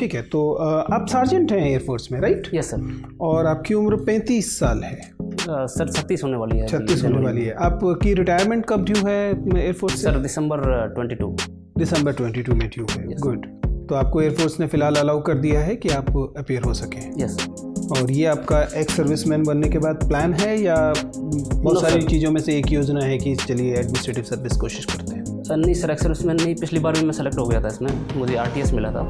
ठीक है, तो आप सार्जेंट हैं एयरफोर्स में, राइट? Yes sir. और आपकी उम्र 35 साल है? सर 36 होने वाली है। 36 होने वाली है। आपकी रिटायरमेंट कब ड्यू है एयरफोर्स से? सर दिसंबर 22। दिसंबर 22 में ड्यू है। गुड। तो आपको एयरफोर्स ने फिलहाल अलाउ कर दिया है कि आप अपीयर हो सकें? यस। और ये आपका एक्स सर्विसमैन बनने के बाद प्लान है या बहुत सारी चीज़ों में से एक योजना है कि चलिए एडमिनिस्ट्रेटिव सर्विस कोशिश करते हैं? नहीं सर, एक्स सर्विसमैन नहीं, पिछली बार भी मैं सेलेक्ट हो गया था इसमें, मुझे RTS मिला था।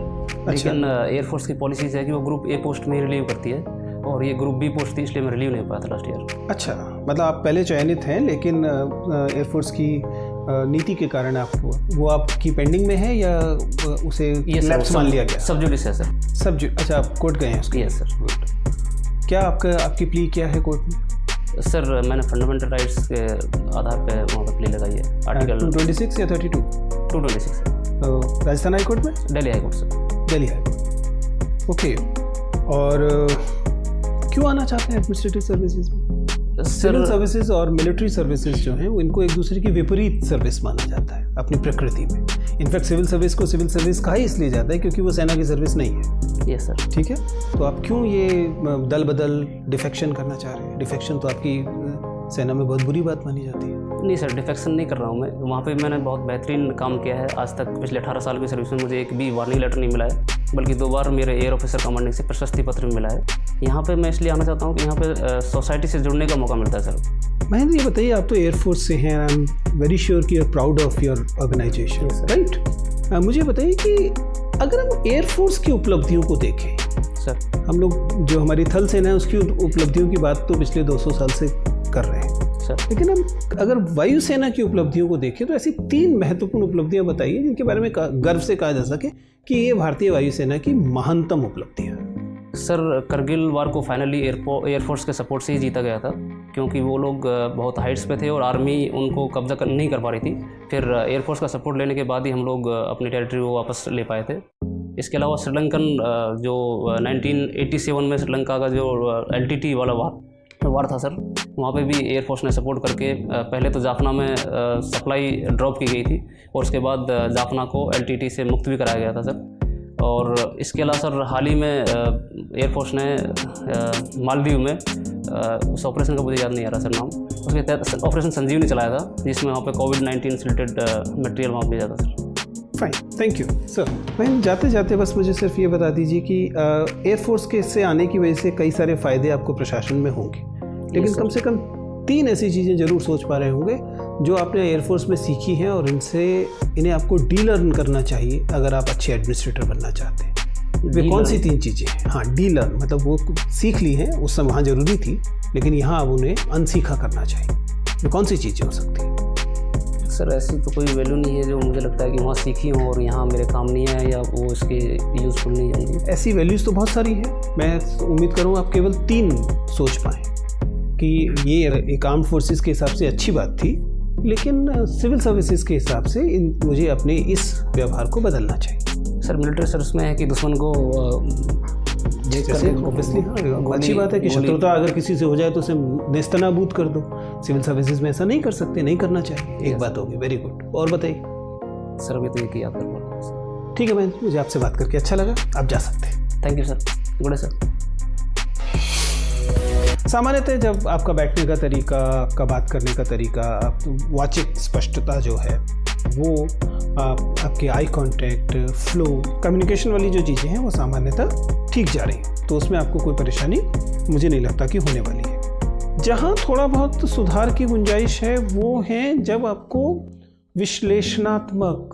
लेकिन एयरफोर्स की पॉलिसीज़ है कि वो ग्रुप A पोस्ट में ही रिलीव करती है और ये ग्रुप B पोस्ट थी, इसलिए मैं रिलीव नहीं हो पाया था लास्ट ईयर। अच्छा, मतलब आप पहले चयनित हैं लेकिन एयरफोर्स की नीति के कारण आप वो आपकी पेंडिंग में है या उसे लैप्स मान लिया गया? सब जुडिस है सर। अच्छा, आप कोर्ट गए हैं उसके? Yes sir. गुड। क्या आपकी प्ली क्या है कोर्ट में? सर मैंने फंडामेंटल राइट्स के आधार पे वहाँ पर प्ली लगाई है। आर्टिकल 226 या 32? 226। राजस्थान हाई कोर्ट में? Delhi high court sir. Delhi high court. Okay. और क्यों आना चाहते हैं एडमिनिस्ट्रेटिव सर्विसेज में? सिविल सर्विसेज और मिलिट्री सर्विसेज जो हैं वो इनको एक दूसरे की विपरीत सर्विस माना जाता है अपनी प्रकृति में। इनफैक्ट सिविल सर्विस को सिविल सर्विस कहा ही इसलिए जाता है क्योंकि वो सेना की सर्विस नहीं है। Yes sir. ठीक है, तो आप क्यों ये दल बदल डिफेक्शन करना चाह रहे हैं? डिफेक्शन तो आपकी सेना में बहुत बुरी बात मानी जाती है। नहीं सर, डिफेक्शन नहीं कर रहा हूँ मैं। वहाँ पे मैंने बहुत बेहतरीन काम किया है। आज तक पिछले 18 साल की सर्विस में मुझे एक भी वार्निंग लेटर नहीं मिला है, बल्कि 2 बार मेरे एयर ऑफिसर कमांडिंग से प्रशस्ति पत्र भी मिला है। यहाँ पे मैं इसलिए आना चाहता हूँ कि यहाँ पे सोसाइटी से जुड़ने का मौका मिलता है सर। महेंद्र, ये बताइए, आप तो एयरफोर्स से हैं, आई एम वेरी श्योर कि you are proud of your organisation, right? मुझे बताइए कि अगर हम एयरफोर्स की उपलब्धियों को देखें सर, हम लोग जो हमारी थल सेना है उसकी उपलब्धियों की बात तो पिछले 200 साल से कर रहे हैं सर, लेकिन हम अगर वायुसेना की उपलब्धियों को देखें तो ऐसी 3 महत्वपूर्ण उपलब्धियां बताइए जिनके बारे में गर्व से कहा जा सके कि ये भारतीय वायुसेना की महानतम उपलब्धियां। सर करगिल वार को फाइनली एयरफोर्स के सपोर्ट से ही जीता गया था, क्योंकि वो लोग बहुत हाइट्स पे थे और आर्मी उनको कब्जा नहीं कर पा रही थी। फिर एयरफोर्स का सपोर्ट लेने के बाद ही हम लोग अपनी टेरिटरी को वापस ले पाए थे। इसके अलावा श्रीलंकन जो 1987 में श्रीलंका का जो LTT वाला वार था सर, वहाँ पे भी एयरफोर्स ने सपोर्ट करके पहले तो जाफना में सप्लाई ड्रॉप की गई थी और उसके बाद जाफना को LTT से मुक्त भी कराया गया था सर। और इसके अलावा सर हाल ही में एयरफोर्स ने मालदीव में उस ऑपरेशन का मुझे याद नहीं आ रहा सर नाम, उसके तहत ऑपरेशन संजीवनी चलाया था जिसमें वहाँ पे COVID-19 से रिलेटेड मटेरियल वहाँ भेजा था sir. Fine, thank you sir. मैं जाते जाते बस मुझे सिर्फ ये बता दीजिए कि एयरफोर्स के इससे आने की वजह से कई सारे फ़ायदे आपको प्रशासन में होंगे, लेकिन कम से कम 3 ऐसी चीज़ें ज़रूर सोच पा रहे होंगे जो आपने एयरफोर्स में सीखी हैं और इन्हें आपको डीलर्न करना चाहिए अगर आप अच्छे एडमिनिस्ट्रेटर बनना चाहते हैं। वे कौन सी 3 चीज़ें हैं? हाँ, डीलर्न मतलब वो सीख ली हैं, उस समय वहाँ ज़रूरी थी, लेकिन यहाँ अब उन्हें अनसीखा करना चाहिए। वे कौन सी चीज़ें हो सकती हैं? सर ऐसी तो कोई वैल्यू नहीं है जो मुझे लगता है कि वहाँ सीखी हूँ और यहाँ मेरे काम नहीं है या वो इसके यूज़फुल नहीं होंगी। ऐसी वैल्यूज़ तो बहुत सारी हैं। मैं उम्मीद करूँ आप केवल 3 सोच पाएँ कि ये एक आर्म फोर्सेस के हिसाब से अच्छी बात थी, लेकिन सिविल सर्विसेज के हिसाब से मुझे अपने इस व्यवहार को बदलना चाहिए। सर मिलिट्री सर्विस में है कि दुश्मन को ऑब्वियसली अच्छी बात है कि शत्रुता अगर किसी से हो जाए तो उसे नेस्तनाबूद कर दो। सिविल सर्विसेज में ऐसा नहीं कर सकते, नहीं करना चाहिए। एक बात होगी, वेरी गुड। और बताइए सर, अभी तो ये याद कर पा रहा हूँ। ठीक है, मैं मुझे आपसे बात करके अच्छा लगा, आप जा सकते हैं। Thank you sir. Good sir. सामान्यतः जब आपका बैठने का तरीका, आपका बात करने का तरीका, वाचिक स्पष्टता जो है वो आपके आई कांटेक्ट, फ्लो, कम्युनिकेशन वाली जो चीज़ें हैं वो सामान्यतः ठीक जा रही हैं, तो उसमें आपको कोई परेशानी मुझे नहीं लगता कि होने वाली है। जहाँ थोड़ा बहुत सुधार की गुंजाइश है वो है जब आपको विश्लेषणात्मक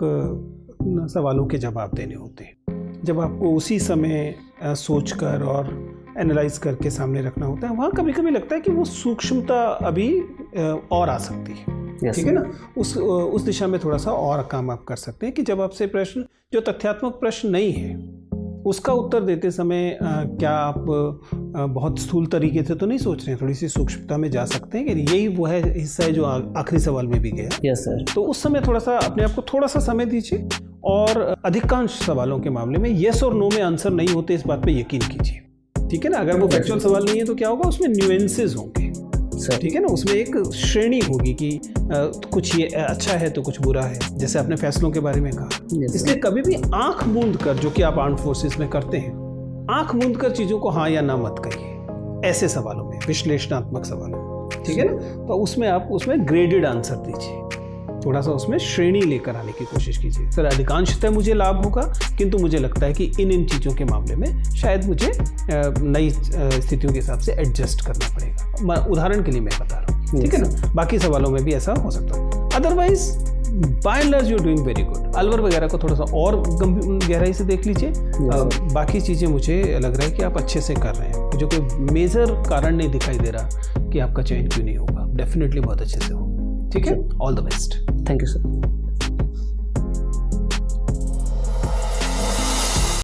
सवालों के जवाब देने होते हैं, जब आपको उसी समय सोचकर और एनालाइज करके सामने रखना होता है। वहाँ कभी कभी लगता है कि वो सूक्ष्मता अभी और आ सकती है। ठीक है ना, उस दिशा में थोड़ा सा और काम आप कर सकते हैं कि जब आपसे प्रश्न जो तथ्यात्मक प्रश्न नहीं है उसका उत्तर देते समय क्या आप बहुत स्थूल तरीके से तो नहीं सोच रहे हैं, थोड़ी सी सूक्ष्मता में जा सकते हैं कि यही वो है हिस्सा है जो आखिरी सवाल में भी गया। Yes sir. तो उस समय थोड़ा सा अपने आप को थोड़ा सा समय दीजिए और अधिकांश सवालों के मामले में येस और नो में आंसर नहीं होते, इस बात पे यकीन कीजिए। ठीक है ना, अगर वो फैक्चुअल सवाल नहीं है तो क्या होगा, उसमें न्यूएंसेस होंगे। सर। ठीक है ना, उसमें एक श्रेणी होगी कि कुछ ये अच्छा है तो कुछ बुरा है, जैसे आपने फैसलों के बारे में कहा। इसलिए कभी भी आंख मूंद कर, जो कि आप आर्म्ड फोर्सेस में करते हैं, आंख मूंद कर चीज़ों को हाँ या ना मत कहिए ऐसे सवालों में, विश्लेषणात्मक सवालों में, ठीक है ना। तो उसमें आप ग्रेडेड आंसर दीजिए, थोड़ा सा उसमें श्रेणी लेकर आने की कोशिश कीजिए। सर अधिकांशतः मुझे लाभ होगा, किंतु मुझे लगता है कि इन चीज़ों के मामले में शायद मुझे नई स्थितियों के हिसाब से एडजस्ट करना पड़ेगा। उदाहरण के लिए मैं बता रहा हूँ, ठीक है ना। बाकी सवालों में भी ऐसा हो सकता है। Otherwise by and large you doing very good. Alwar वगैरह को थोड़ा सा और गहराई से देख लीजिए। बाकी चीज़ें मुझे लग रहा है कि आप अच्छे से कर रहे हैं, मुझे कोई मेजर कारण नहीं दिखाई दे रहा कि आपका चयन क्यों नहीं होगा। डेफिनेटली बहुत अच्छे से हो, ठीक है। All the best. Thank you sir.